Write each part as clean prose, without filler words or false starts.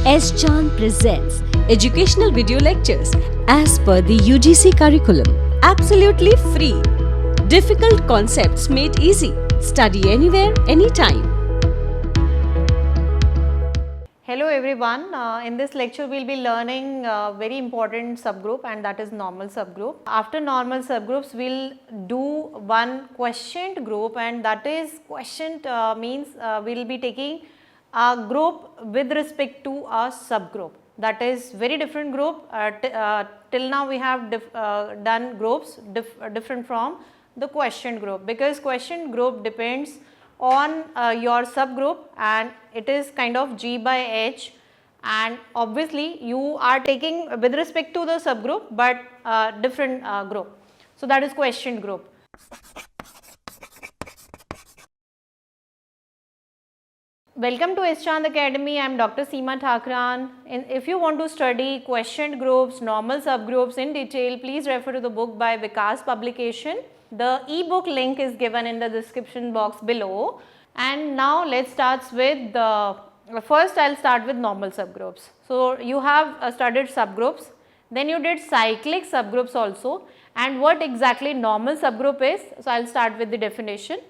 S. Chan presents educational video lectures as per the UGC curriculum. Absolutely free. Difficult concepts made easy. Study anywhere, anytime. Hello everyone, in this lecture we will be learning a very important subgroup, and that is normal subgroup. After normal subgroups we will do one quotient group, and that is quotient means we will be taking a group with respect to a subgroup. That is very different group. Till now we have done groups different from the quotient group, because quotient group depends on your subgroup and it is kind of G by H, and obviously you are taking with respect to the subgroup but different group. So that is quotient group. Welcome to S. Chand Academy. I am Dr. Seema Thakran. If you want to study quotient groups, normal subgroups in detail, please refer to the book by Vikas Publication. The e-book link is given in the description box below. And now let's start with first I'll start with normal subgroups. So you have studied subgroups, then you did cyclic subgroups also, and what exactly normal subgroup is. So I'll start with the definition.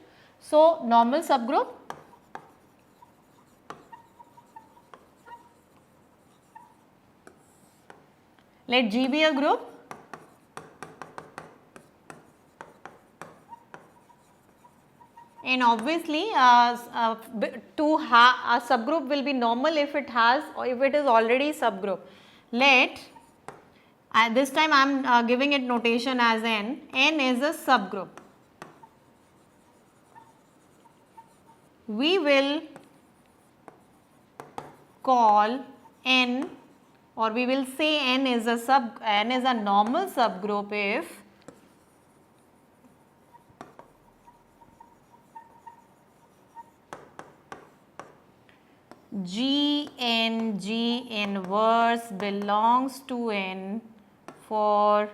So normal subgroup, let G be a group and obviously a subgroup will be normal if it has, or if it is already subgroup. Let this time I am giving it notation as N. N is a subgroup. We will call N, or we will say N is a normal subgroup if G inverse belongs to N for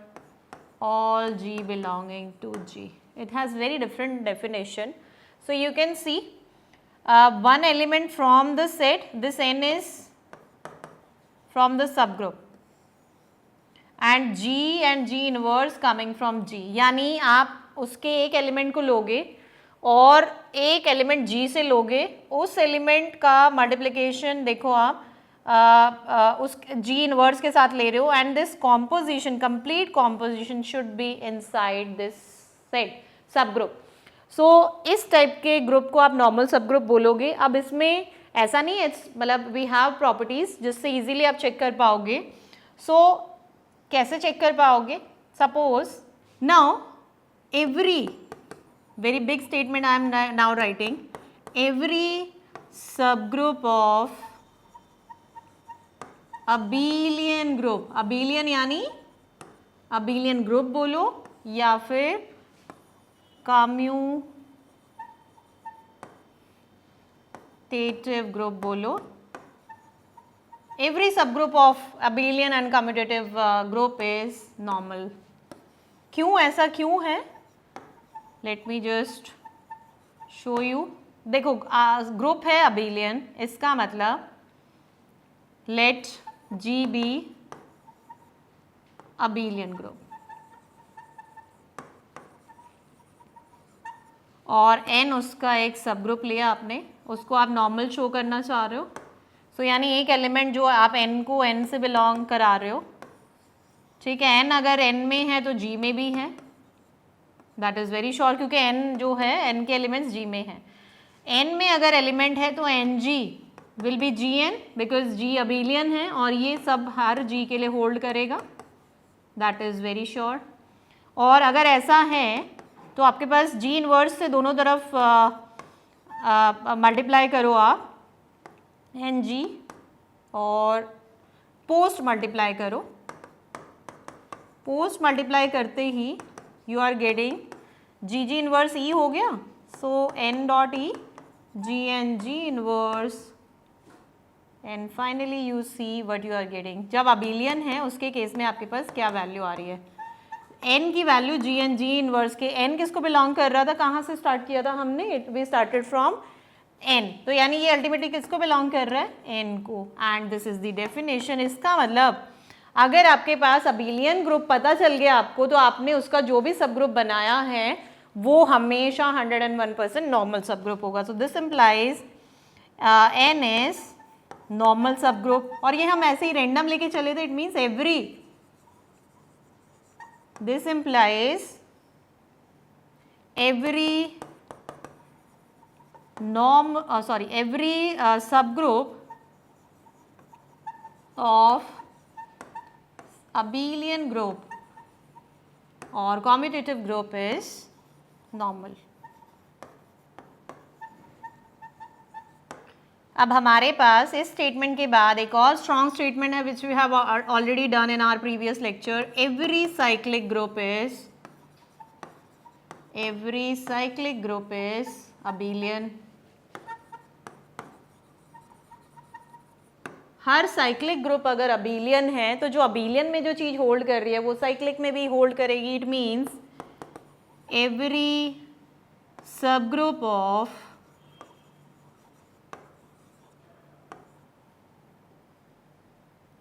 all G belonging to G. It has very different definition. So you can see one element from the set, this N is from the subgroup, and G inverse coming from G. यानी आप उसके एक element को लोगे और एक element G से लोगे, उस एलिमेंट का मल्टीप्लिकेशन देखो आप उस G इनवर्स के साथ ले रहे हो, and this composition, complete composition should be inside this set सब ग्रुप. सो इस टाइप के ग्रुप को आप नॉर्मल सब ग्रुप बोलोगे. अब इसमें ऐसा नहीं है, मतलब वी हैव प्रॉपर्टीज जिससे इजीली आप चेक कर पाओगे. सो कैसे चेक कर पाओगे? Suppose now every, very big statement I am now writing, every subgroup of abelian group, abelian यानी abelian group बोलो या फिर commutative group बोलो. Every subgroup of abelian and commutative group is normal. क्यों ऐसा क्यों है? Let me just show you. देखो ग्रुप है abelian, इसका मतलब let G be abelian group और N उसका एक सब ग्रुप लिया आपने, उसको आप नॉर्मल शो करना चाह रहे हो. सो यानी एक एलिमेंट जो आप N को N से बिलोंग करा रहे हो, ठीक है. N अगर N में है तो G में भी है, दैट इज़ वेरी श्योर, क्योंकि N जो है N के एलिमेंट्स G में है. N में अगर एलिमेंट है तो NG will be Gn, because G abelian है और ये सब हर G के लिए होल्ड करेगा, दैट इज़ वेरी श्योर. और अगर ऐसा है तो आपके पास G इनवर्स से दोनों तरफ मल्टीप्लाई करो आप NG और पोस्ट मल्टीप्लाई करो. पोस्ट मल्टीप्लाई करते ही you are getting G inverse E हो गया. So N dot E, G and G inverse, and finally you see what you are getting. जब abelian है उसके केस में आपके पास क्या वैल्यू आ रही है? N की value G and G inverse के, N किसको बिलोंग कर रहा था, कहाँ से स्टार्ट किया था हमने? We started from n, तो यानी ये अल्टीमेटली किसको बिलोंग कर रहा है, n को। And this is the definition. इसका मतलब अगर आपके पास अबिलियन ग्रुप पता चल गया आपको, तो आपने उसका जो भी सब ग्रुप बनाया है वो हमेशा 101% नॉर्मल सब ग्रुप होगा। So this implies n is normal सब ग्रुप। और ये हम ऐसे ही रैंडम लेके चले थे, it means every, this implies every subgroup of abelian group or commutative group is normal। अब हमारे पास इस स्टेटमेंट के बाद एक और स्ट्रॉन्ग स्टेटमेंट है which we have already done in our previous lecture. every cyclic group is abelian। हर cyclic group अगर अबिलियन है तो जो अबिलियन में जो चीज होल्ड कर रही है वो साइक्लिक में भी होल्ड करेगी। It means every subgroup of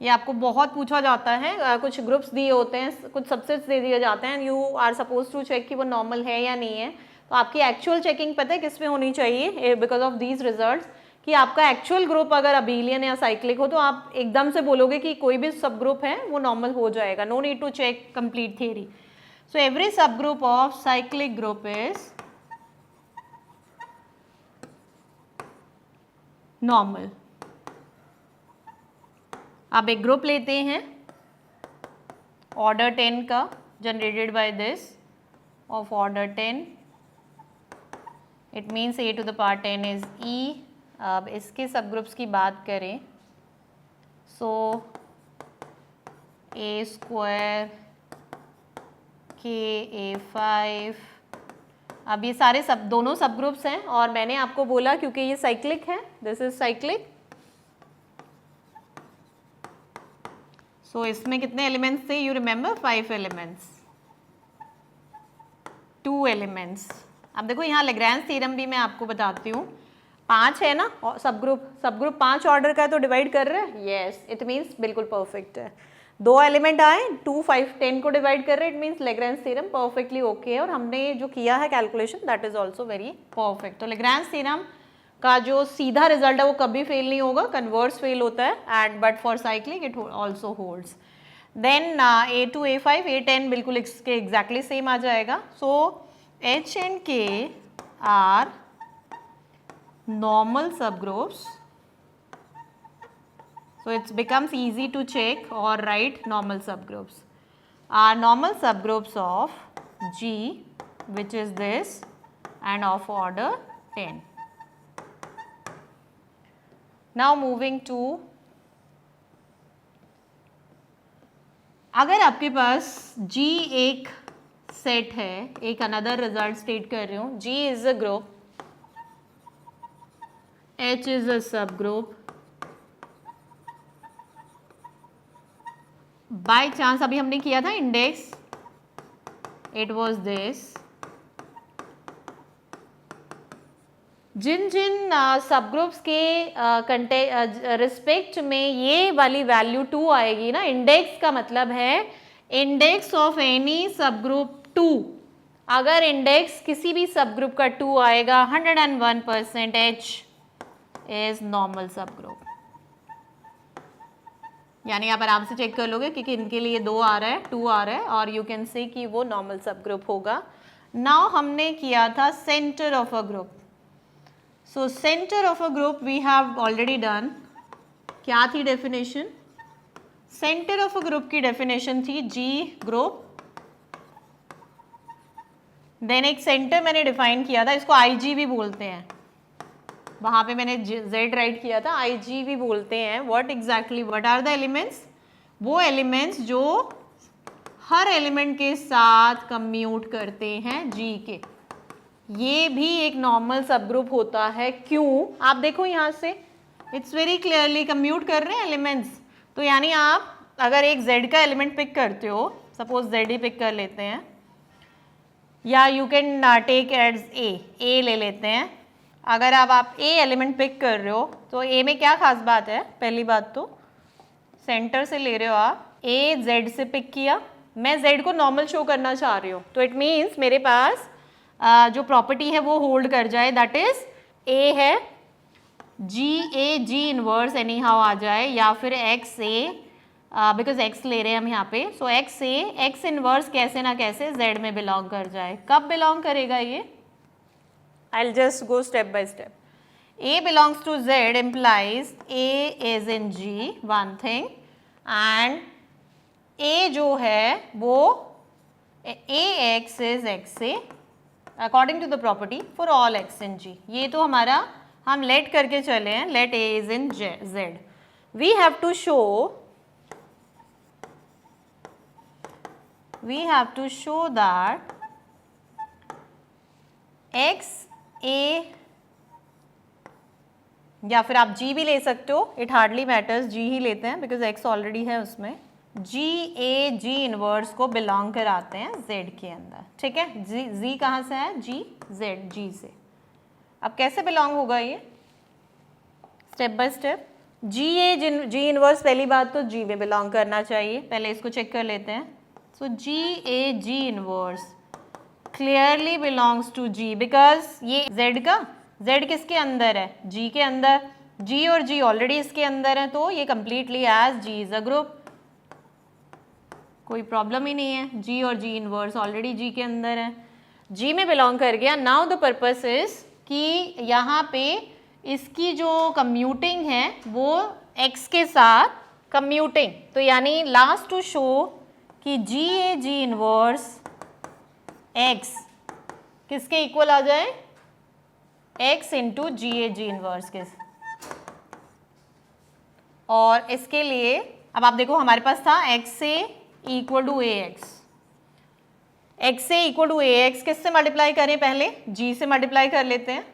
ये आपको बहुत पूछा जाता है, कुछ ग्रुप्स दिए होते हैं, कुछ सबसेट्स दे दिए जाते हैं, you are suppose to check कि वो नॉर्मल है या नहीं है। तो आपकी एक्चुअल चेकिंग पता है किस में होनी चाहिए, बिकॉज ऑफ दीज रिजल्ट्स, कि आपका एक्चुअल ग्रुप अगर अबिलियन या साइक्लिक हो तो आप एकदम से बोलोगे कि कोई भी सब ग्रुप है वो नॉर्मल हो जाएगा, no need to check complete theory. So every subgroup of cyclic group is normal. अब एक ग्रुप लेते हैं ऑर्डर 10 का, generated by this of order 10, it means a to the power 10 is e। अब इसके सब ग्रुप्स की बात करें, सो a स्क्वायर k a5। अब ये सारे दोनों सब ग्रुप्स हैं और मैंने आपको बोला क्योंकि ये साइक्लिक है, दिस इज साइक्लिक। सो इसमें कितने एलिमेंट्स थे, यू रिमेंबर 5 एलिमेंट्स, 2 एलिमेंट्स। अब देखो यहाँ लैग्रेंज थ्योरम भी मैं आपको बताती हूँ, 5 है ना सब ग्रुप 5 ऑर्डर का है तो डिवाइड कर रहे हैं, यस, इट मीन्स बिल्कुल परफेक्ट है। 2 एलिमेंट आए, 2 5 10 को डिवाइड कर रहे हैं, it means Lagrange theorem perfectly okay है। और हमने जो किया है calculation that is also very perfect. तो लैग्रेंज थ्योरम का जो सीधा रिजल्ट है वो कभी फेल नहीं होगा, कन्वर्स फेल होता है, and but for cyclic it also holds. Then a2 a5 a10 बिल्कुल इसके एग्जैक्टली सेम आ जाएगा। So h and k are normal subgroups, so it becomes easy to check or write normal subgroups, are normal subgroups of G, which is this, and of order 10. Now moving to, अगर आपके पास G एक set है, एक another result state कर रही हूँ, G is a group, H is a subgroup, by chance अभी हमने किया था इंडेक्स, इट वॉज दिस। जिन जिन सबग्रुप्स के रिस्पेक्ट में ये वाली वैल्यू 2 आएगी ना, इंडेक्स का मतलब है इंडेक्स ऑफ एनी सबग्रुप 2। अगर इंडेक्स किसी भी सबग्रुप का 2 आएगा 101% H इज नॉर्मल सबग्रुप। यानी आप आराम से चेक कर लोगे कि इनके लिए 2 आ रहा है, 2 आ रहा है, और यू कैन से कि वो नॉर्मल सबग्रुप होगा। नाउ हमने किया था centre of a group. So centre of a group we have already done. क्या थी definition? Centre of a group की डेफिनेशन थी G ग्रुप, देन एक सेंटर मैंने डिफाइन किया था, इसको IG भी बोलते हैं, वहाँ पे मैंने Z राइट किया था, IG भी बोलते हैं। What exactly, what are the elements? वो एलिमेंट्स जो हर एलिमेंट के साथ कम्यूट करते हैं G के, ये भी एक नॉर्मल सबग्रुप होता है। क्यों? आप देखो यहाँ से, इट्स वेरी क्लियरली कम्यूट कर रहे हैं एलिमेंट्स। तो यानी आप अगर एक Z का एलिमेंट पिक करते हो, सपोज Z ही पिक कर लेते हैं, या you can take as A ले लेते हैं। अगर आप ए एलिमेंट पिक कर रहे हो तो ए में क्या खास बात है, पहली बात तो सेंटर से ले रहे हो आप, ए जेड से पिक किया, मैं जेड को नॉर्मल शो करना चाह रही हूँ, तो इट मीन्स मेरे पास जो प्रॉपर्टी है वो होल्ड कर जाए, दैट इज ए है जी ए जी इनवर्स एनी हाउ आ जाए, या फिर एक्स ए, बिकॉज एक्स ले रहे हैं हम यहाँ पे, सो एक्स ए एक्स इनवर्स कैसे ना कैसे जेड में बिलोंग कर जाए। कब बिलोंग करेगा ये, I will just go step by step. A belongs to Z implies A is in G, one thing, and A जो है वो AX is XA according to the property for all X in G। ये तो हमारा हम let करके चले हैं, let A is in Z। We have to show that X A, या फिर आप G भी ले सकते हो, इट हार्डली मैटर्स, G ही लेते हैं बिकॉज X ऑलरेडी है उसमें, G A G इनवर्स को बिलोंग कराते हैं Z के अंदर, ठीक है। Z कहाँ से है, G Z G से। अब कैसे बिलोंग होगा ये, step by step. G A G inverse पहली बात तो G में बिलोंग करना चाहिए, पहले इसको चेक कर लेते हैं। So G A G inverse clearly belongs to G, because ये Z का, Z किसके अंदर है, G के अंदर, G और G ऑलरेडी इसके अंदर है, तो ये completely as G is a group, कोई प्रॉब्लम ही नहीं है, G और G इनवर्स ऑलरेडी G के अंदर है, G में बिलोंग कर गया। नाउ द पर्पस इज कि यहाँ पे इसकी जो कम्यूटिंग है वो X के साथ कम्यूटिंग, तो यानी लास्ट टू शो कि G A G inverse X किसके इक्वल आ जाए, X इंटू जी ए जी इनवर्स के, और इसके लिए अब आप देखो हमारे पास था x a equal to a x, x a equal to a x किससे मल्टीप्लाई करें, पहले G से मल्टीप्लाई कर लेते हैं,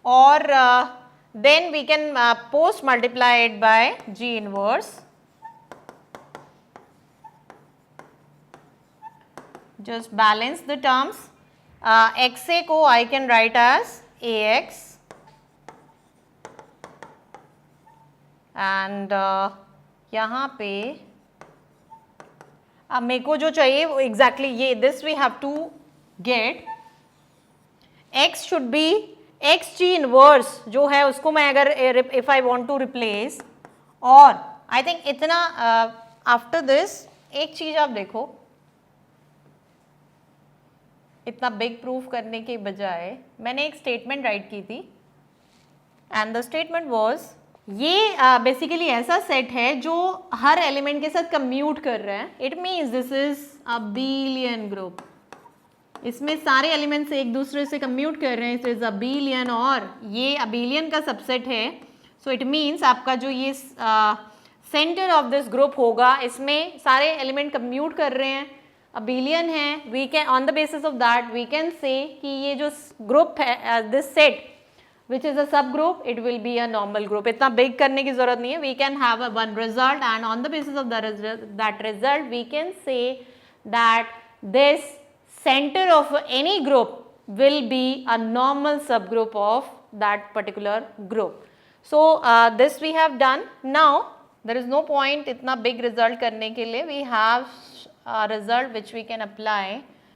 और then we can post multiply it by G inverse, just balance the terms। XA को I can write as AX and यहाँ पे अब मेरे को जो चाहिए वो exactly ये this we have to get, X should be XG inverse जो है उसको मैं अगर if I want to replace, और I think इतना after this एक चीज़ आप देखो, इतना बिग प्रूफ करने के बजाय मैंने एक स्टेटमेंट राइट की थी, एंड द स्टेटमेंट वाज ये बेसिकली ऐसा सेट है जो हर एलिमेंट के साथ कम्यूट कर रहा है, it means this is a billion group, इसमें सारे एलिमेंट्स एक दूसरे से कम्यूट कर रहे हैं, इट इज अ बिलियन, और ये अबिलियन का सबसेट है, सो इट मीन्स आपका जो ये सेंटर ऑफ दिस ग्रुप होगा इसमें सारे एलिमेंट कम्यूट कर रहे हैं, अबिलियन है, we can on the basis of that we can say कि ये जो ग्रुप है this set which is a subgroup it will be a normal group. इतना बिग करने की जरूरत नहीं है, we can have a one result and on the basis of that result we can say that this center of any group will be a normal subgroup of that particular group. So this we have done. Now there is no point इतना big result करने के लिए, we have a result which we can apply.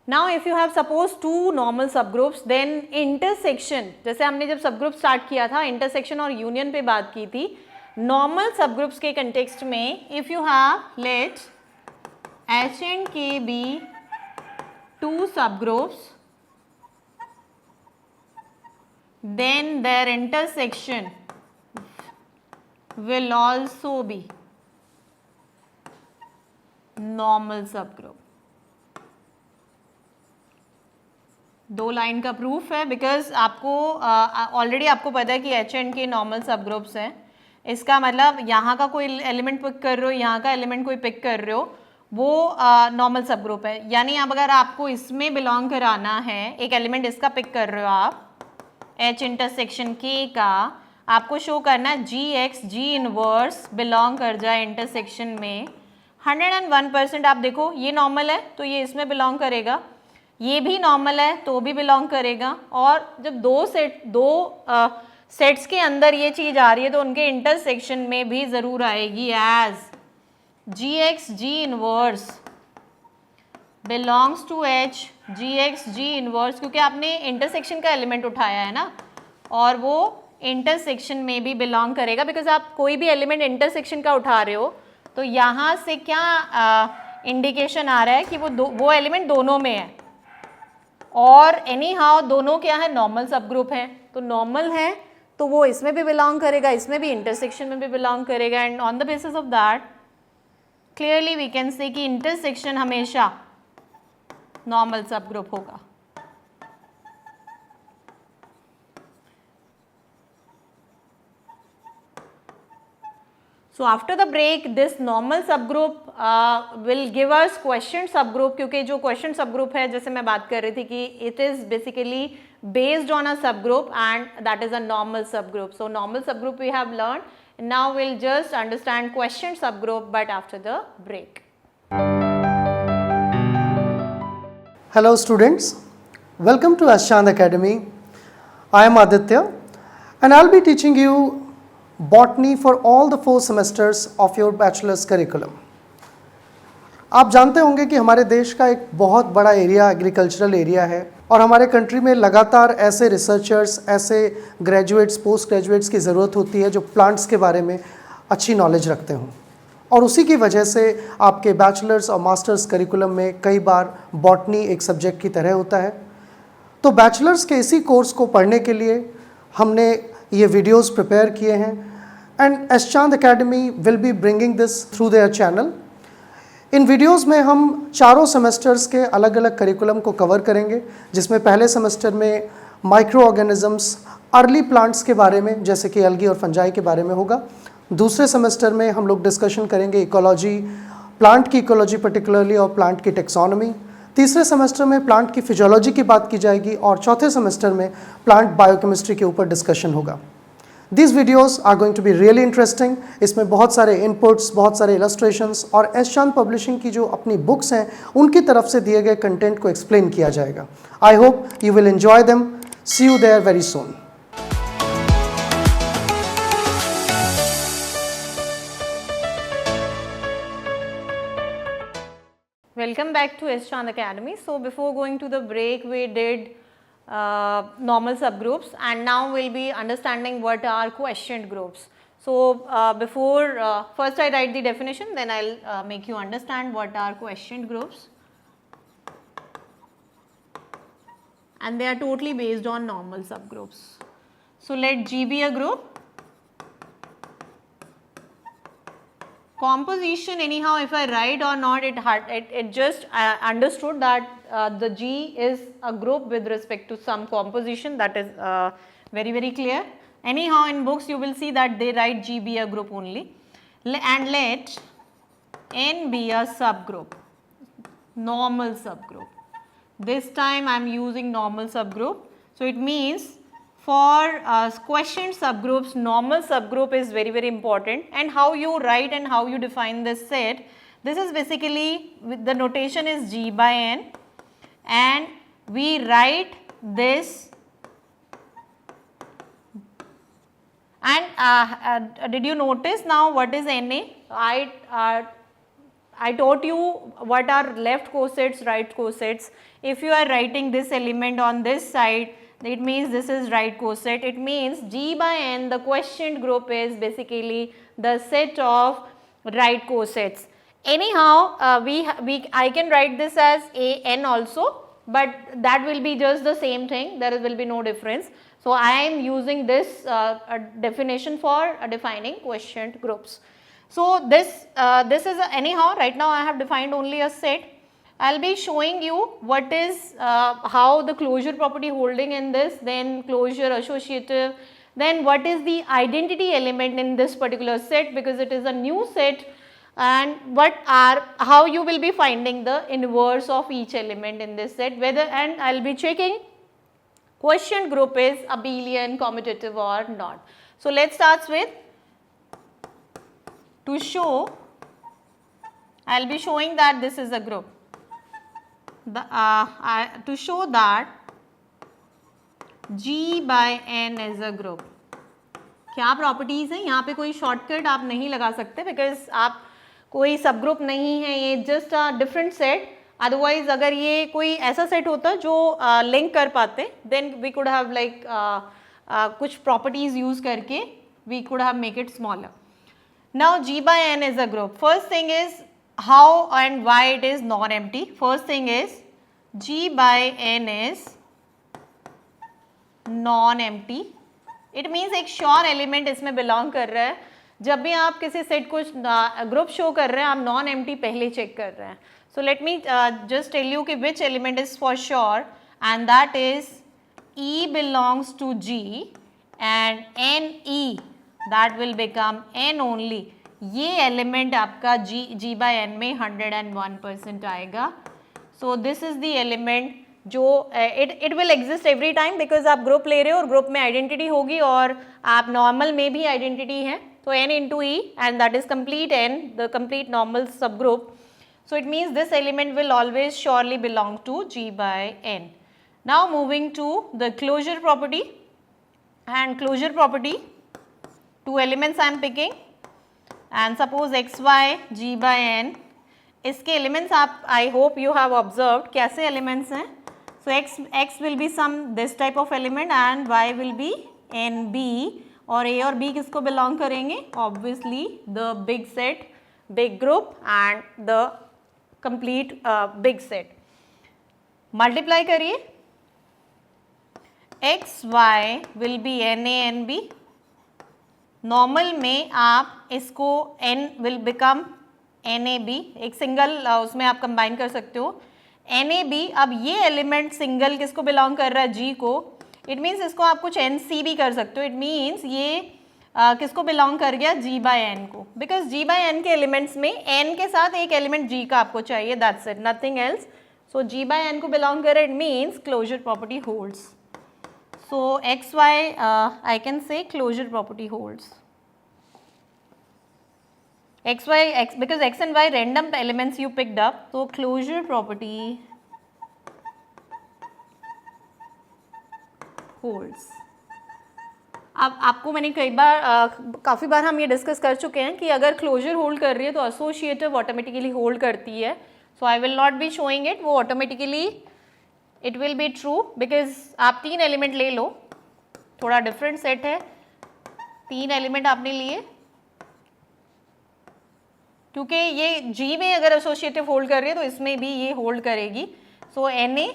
Now if you have suppose two normal subgroups, then intersection, जैसे हमने जब subgroup start किया था intersection और union पे बात की थी, normal subgroups के context में if you have let H and K be two subgroups, then their intersection will also be normal subgroup. दो लाइन का प्रूफ है, बिकॉज आपको ऑलरेडी आपको पता है कि एच एंड के नॉर्मल सबग्रुप्स हैं, इसका मतलब यहाँ का कोई एलिमेंट पिक कर रहे हो, यहाँ का एलिमेंट कोई पिक कर रहे हो, वो नॉर्मल सब ग्रुप है। यानी अब अगर आपको इसमें बिलोंग कराना है, एक एलिमेंट इसका पिक कर रहे हो आप H इंटरसेक्शन K का, आपको शो करना है जी एक्स जी इनवर्स बिलोंग कर जाए इंटरसेक्शन में 101%। आप देखो ये नॉर्मल है तो ये इसमें बिलोंग करेगा, ये भी नॉर्मल है तो भी बिलोंग करेगा, और जब दो सेट्स के अंदर ये चीज आ रही है तो उनके इंटरसेक्शन में भी जरूर आएगी as gx g inverse belongs to h gx g inverse, क्योंकि आपने इंटरसेक्शन का एलिमेंट उठाया है ना, और वो इंटरसेक्शन में भी बिलोंग करेगा, बिकॉज आप कोई भी एलिमेंट इंटरसेक्शन का उठा रहे हो तो यहाँ से क्या इंडिकेशन आ रहा है कि वो एलिमेंट दोनों में है, और एनी हाउ दोनों क्या है, नॉर्मल सब ग्रुप है, तो नॉर्मल है तो वो इसमें भी बिलोंग करेगा, इसमें भी, इंटरसेक्शन में भी बिलोंग करेगा, and on the basis of that clearly we can say कि इंटरसेक्शन हमेशा नॉर्मल सब ग्रुप होगा. So after the break, this normal subgroup will give us quotient subgroup, क्योंकि जो quotient subgroup है, जैसे मैं बात कर रही थी कि it is basically based on a subgroup and that is a normal subgroup. So normal subgroup we have learned. Now we'll just understand quotient subgroup, but after the break. Hello students, welcome to Ashchand Academy. I am Aditya and I'll be teaching you botany for all the 4 semesters of your bachelor's curriculum. आप जानते होंगे कि हमारे देश का एक बहुत बड़ा एरिया एग्रीकल्चरल एरिया है और हमारे कंट्री में लगातार ऐसे रिसर्चर्स, ऐसे ग्रेजुएट्स, पोस्ट ग्रेजुएट्स की ज़रूरत होती है जो प्लांट्स के बारे में अच्छी नॉलेज रखते हों, और उसी की वजह से आपके बैचलर्स और मास्टर्स करिकुलम में कई बार बॉटनी एक सब्जेक्ट की तरह होता है. तो बैचलर्स के इसी कोर्स को पढ़ने के लिए हमने ये वीडियोस प्रिपेयर किए हैं, एंड एशचांद academy will be bringing this through their channel. इन वीडियोस में हम चारों सेमेस्टर्स के अलग अलग करिकुलम को कवर करेंगे, जिसमें पहले सेमेस्टर में माइक्रो ऑर्गेनिजम्स, अर्ली प्लांट्स के बारे में जैसे कि एल्गी और फंजाई के बारे में होगा. दूसरे सेमेस्टर में हम लोग डिस्कशन करेंगे इकोलॉजी, प्लांट की इकोलॉजी पर्टिकुलरली, और प्लांट की टेक्सोनॉमी. तीसरे सेमेस्टर में प्लांट की फिजियोलॉजी की बात की जाएगी, और चौथे सेमेस्टर में प्लांट बायोकेमिस्ट्री के ऊपर डिस्कशन होगा. These videos are going to be really interesting. इसमें बहुत सारे इनपुट्स, बहुत सारे इलस्ट्रेशंस और एशचांद पब्लिशिंग की जो अपनी बुक्स हैं उनकी तरफ से दिए गए कंटेंट को एक्सप्लेन किया जाएगा. I hope you will enjoy them. See you there very soon. Welcome back to Ashchand Academy. So before going to the break, we did normal subgroups, and now we'll be understanding what are quotient groups. So first I write the definition, then I'll make you understand what are quotient groups, and they are totally based on normal subgroups. So let G be a group. Composition, anyhow, if I write or not, it just understood that the G is a group with respect to some composition. That is very clear. Anyhow, in books you will see that they write G be a group only, and let N be a subgroup, normal subgroup. This time I am using normal subgroup. So it means for quotient subgroups, normal subgroup is very important, and how you write and how you define this set. This is basically, the notation is G by N, and we write this, and did you notice now what is Na? I taught you what are left cosets, right cosets. If you are writing this element on this side, it means this is right coset. It means G by N, the quotient group, is basically the set of right cosets. Anyhow, I can write this as A N also, but that will be just the same thing. There will be no difference. So I am using this definition for defining quotient groups. So this is anyhow. Right now I have defined only a set. I'll be showing you what is how the closure property holding in this, then closure associative, then what is the identity element in this particular set, because it is a new set, and how you will be finding the inverse of each element in this set, whether, and I'll be checking quotient group is abelian, commutative or not. So let's start with, to show, I'll be showing that this is a group. to show that G by N is a group. क्या properties हैं? यहाँ पे कोई shortcut आप नहीं लगा सकते because आप कोई सब ग्रुप नहीं है, ये just a different set. Otherwise अगर ये कोई ऐसा सेट होता जो लिंक कर पाते then we could have like कुछ प्रॉपर्टीज यूज करके we could have make it smaller. Now G by N is a group. First thing is how and why it is non-empty. First thing is G by N is non-empty. It means एक sure element इसमें belong कर रहा है. जब भी आप किसी set को ग्रुप शो कर रहे हैं आप नॉन एम्प्टी पहले चेक कर रहे हैं. So let me just tell you कि which element is for sure and that is E belongs to G and NE that will become N only. ये एलिमेंट आपका G by N में 101% आएगा. So this is the element जो it will exist every time because आप group ले रहे हो और ग्रुप में आइडेंटिटी होगी और आप नॉर्मल में भी आइडेंटिटी है. तो N into E and that is complete N, the complete normal subgroup. So it means this element will always surely belong to G by N. Now moving to the closure property, and closure property, two elements I am picking and suppose X, Y, G by N. इसके elements आप I hope you have observed कैसे elements हैं. So X will be some this type of element and Y will be NB और A और B किसको belong करेंगे? Obviously the big set, big group and the complete big set. Multiply करिए. X, Y will be NA, NB. Normal में आप इसको N will become NAB, एक single उसमें आप कंबाइन कर सकते हो. NAB, अब ये एलिमेंट सिंगल किसको बिलोंग कर रहा है? G को. इट मीन्स इसको आप कुछ NC भी कर सकते हो. इट मीन्स ये किसको बिलोंग कर गया? G by N को. बिकॉज G by N के एलिमेंट्स में N के साथ एक एलिमेंट G का आपको चाहिए. That's it, nothing else. So G by N को बिलोंग कर रहा है. It means closure property holds. So X, Y, I can say closure property holds. X, Y, X, because X and Y random elements you picked up, so closure property holds. अब आपको मैंने कई बार काफ़ी बार हम ये डिस्कस कर चुके हैं कि अगर क्लोजर होल्ड कर रही है तो एसोसिएटिव ऑटोमेटिकली होल्ड करती है. So I will not be showing it. वो automatically it will be true because आप 3 एलिमेंट ले लो. थोड़ा डिफरेंट सेट है. 3 एलिमेंट आपने लिए क्योंकि ये G में अगर एसोसिएटिव होल्ड कर रही है तो इसमें भी ये होल्ड करेगी. सो NA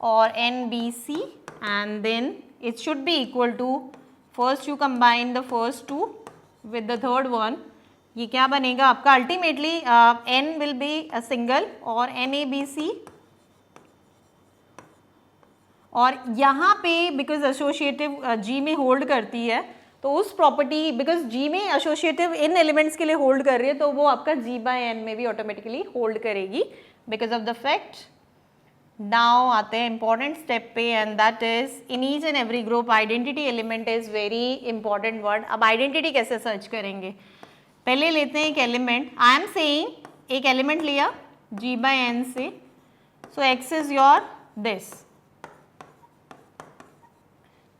और NBC and then it should be equal to, first you combine the first two with the third one. ये क्या बनेगा आपका? Ultimately N will be a single और NABC और यहाँ पे बिकॉज एसोसिएटिव G में होल्ड करती है तो उस प्रॉपर्टी बिकॉज G में एसोसिएटिव इन एलिमेंट्स के लिए होल्ड कर रही है तो वो आपका G by N में भी ऑटोमेटिकली होल्ड करेगी because of the fact. Now आते हैं इंपॉर्टेंट स्टेप पे and that is in each and every group identity element is very important word. अब आइडेंटिटी कैसे सर्च करेंगे? पहले लेते हैं एक एलिमेंट. आई एम सेइंग एक एलिमेंट लिया G by N से. सो X इज योर दिस.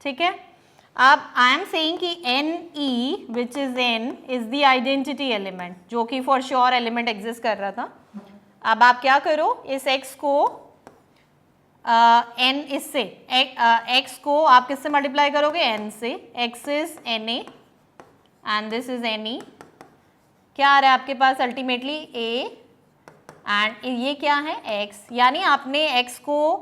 ठीक है. अब आई एम सेइंग कि NE which is N is the identity element जो कि फॉर श्योर एलिमेंट एग्जिस्ट कर रहा था. अब आप क्या करो, इस X को N इससे X को आप किससे मल्टीप्लाई करोगे? N से. X is NA and this is NE. क्या आ रहा है आपके पास अल्टीमेटली? A एंड ये क्या है? X. यानी आपने X को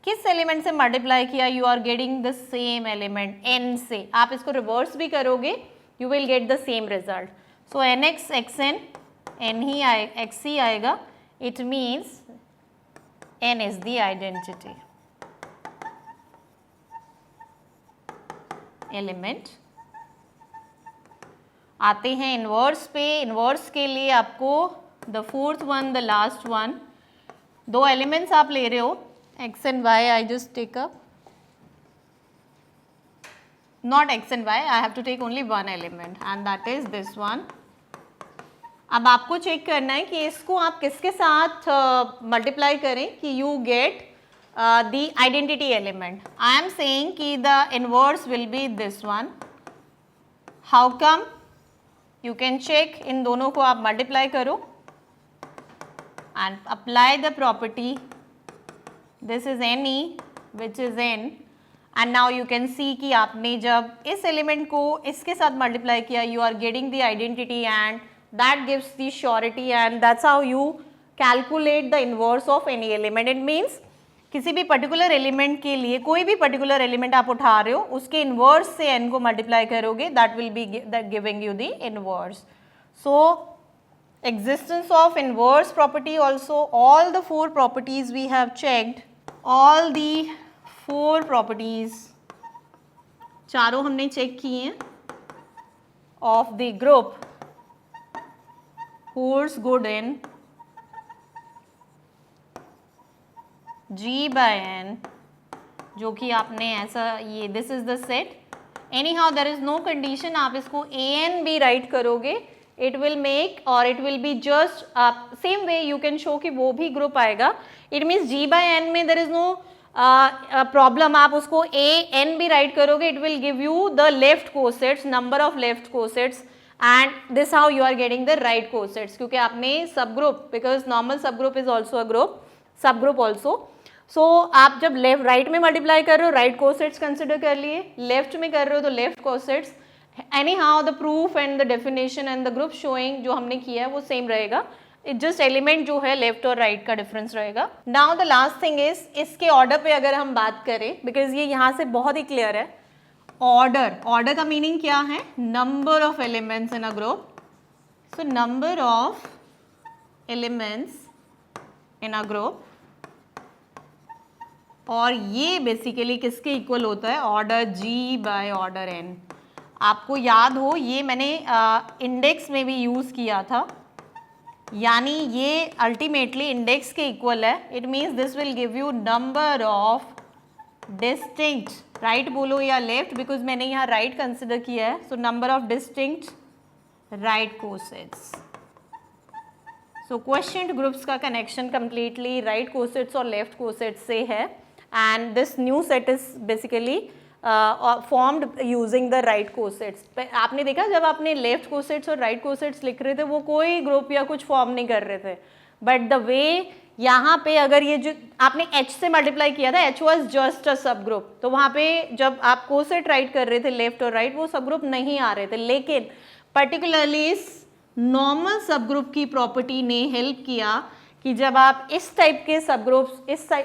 किस एलिमेंट से मल्टीप्लाई किया? You are getting the same element N से. आप इसको रिवर्स भी करोगे you will get the same result. So NX XN N ही X ही आएगा. It means N is the identity element. आते हैं इन्वर्स पे. इन्वर्स के लिए आपको the fourth one, the last one, 2 elements आप ले रहे हो X and Y. I just take up not X and Y, I have to take only one element and that is this one. अब आपको check करना है कि इसको आप किसके साथ मल्टीप्लाई करें कि you get the identity element. I am saying कि the inverse will be this one. How come? You can check, इन दोनों को आप मल्टीप्लाई करो and apply the property. This is any which is n, and now you can see कि आपने जब इस एलिमेंट को इसके साथ मल्टीप्लाई किया, you are getting the identity and that gives the surety, and that's how you calculate the inverse of any element. It means किसी भी पर्टिकुलर एलिमेंट के लिए कोई भी पर्टिकुलर एलिमेंट आप उठा रहे हो, उसके इन्वर्स से n को मल्टीप्लाई करोगे, that will be giving you the inverse. So existence of inverse property also, all the four properties we have checked, all the four properties चारों हमने चेक किए हैं of the group holds good in G by n, जो कि आपने ऐसा ये this is the set. Anyhow there is no condition, आप इसको an भी राइट करोगे, it will make or it will be just same way you can show कि वो भी ग्रुप आएगा. It means G by n में there is no problem, आप उसको a n भी राइट करोगे, it will give you the left cosets, number of left cosets, and this how you are getting the right cosets, क्योंकि आपने subgroup, because normal subgroup is also a group, subgroup also. So आप जब left right में multiply कर रहे हो, right cosets consider कर लिए, लेफ्ट में कर रहे हो तो left cosets. Any how the proof and the definition and the group showing जो हमने किया है वो सेम रहेगा. इट जस्ट एलिमेंट जो है लेफ्ट और राइट का डिफरेंस रहेगा. Now the last thing is, इसके ऑर्डर पे अगर हम बात करें, बिकॉज ये यहाँ से बहुत ही क्लियर है. ऑर्डर का मीनिंग क्या है? Number of elements in a group. So number of elements in a group, और ये बेसिकली किसके इक्वल होता है? Order G by order n. आपको याद हो ये मैंने इंडेक्स में भी यूज़ किया था, यानी ये अल्टीमेटली इंडेक्स के इक्वल है. It means this will give you number of distinct, right बोलो या लेफ्ट, बिकॉज मैंने यहाँ राइट कंसिडर किया है. सो number of distinct right cosets. So quotient groups का कनेक्शन कंप्लीटली राइट कोसेट्स और लेफ्ट कोसेट्स से है. And this new set is basically formed using the right cosets. आपने देखा जब आपने left cosets और right cosets लिख रहे थे, वो कोई ग्रुप या कुछ फॉर्म नहीं कर रहे थे. बट द वे यहाँ पे अगर ये जो आपने H से मल्टीप्लाई किया था, H was just a सब ग्रुप, तो वहाँ पे जब आप कोसेट राइट कर रहे थे लेफ्ट और राइट, वो सब ग्रुप नहीं आ रहे थे. लेकिन पर्टिकुलरली इस नॉर्मल सब ग्रुप की प्रॉपर्टी ने हेल्प किया कि जब आप इस टाइप के सब ग्रुप्स,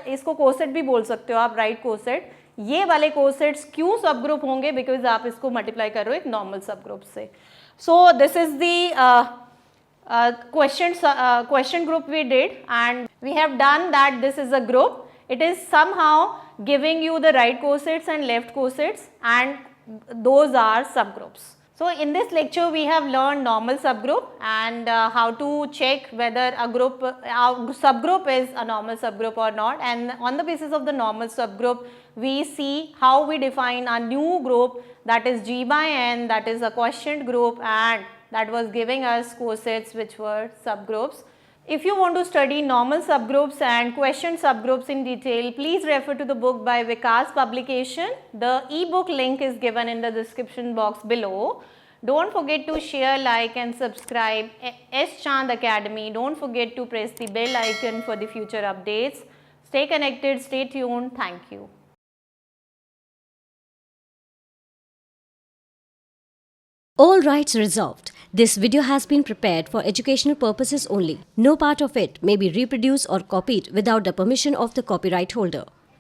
इसको कोसेट भी बोल सकते हो आप, राइट कोसेट, ये वाले कोसेट्स क्यों सब ग्रुप होंगे? बिकॉज आप इसको मल्टीप्लाई कर रहे हो एक नॉर्मल सब ग्रुप से. So this is the question group we did, and we have done that this is a group. It is somehow giving you the right cosets and left cosets, and those are subgroups. So in this lecture we have learned normal subgroup and how to check whether a subgroup is a normal subgroup or not, and on the basis of the normal subgroup we see how we define a new group, that is G by n, that is a quotient group, and that was giving us cosets which were subgroups. If you want to study normal subgroups and quotient subgroups in detail, please refer to the book by Vikas publication. The e-book link is given in the description box below. Don't forget to share, like and subscribe S Chand Academy. Don't forget to press the bell icon for the future updates. Stay connected, stay tuned. Thank you. All rights reserved. This video has been prepared for educational purposes only. No part of it may be reproduced or copied without the permission of the copyright holder.